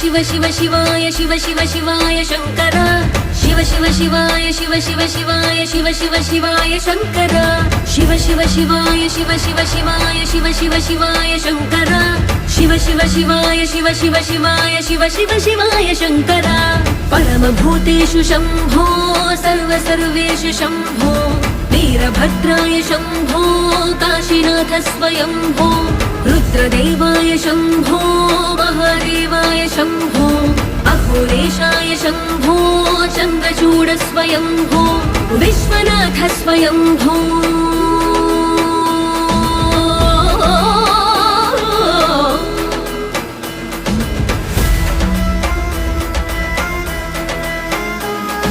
शिव शिव शिवाय शिव शिव शिवाय शंकर शिव शिव शिवाय शिव शिव शिवाय शिव शिव शिवाय शंकर शिव शिव शिवाय शिव शिव शिवाय शिव शिव शिवाय शंकर शिव शिव शिवाय शिव शिव शिवाय शिव शिव शिवाय शंकर परम भूतेषु शंभो सर्व सर्वेषु शंभो वीरभद्राय शंभो काशीनाथ स्वयंभो रुद्रदेवाय शंभो महादेवाय शंभो अघोरेशाय शंभो चन्द्रचूड स्वयंभो विश्वनाथ स्वयंभो।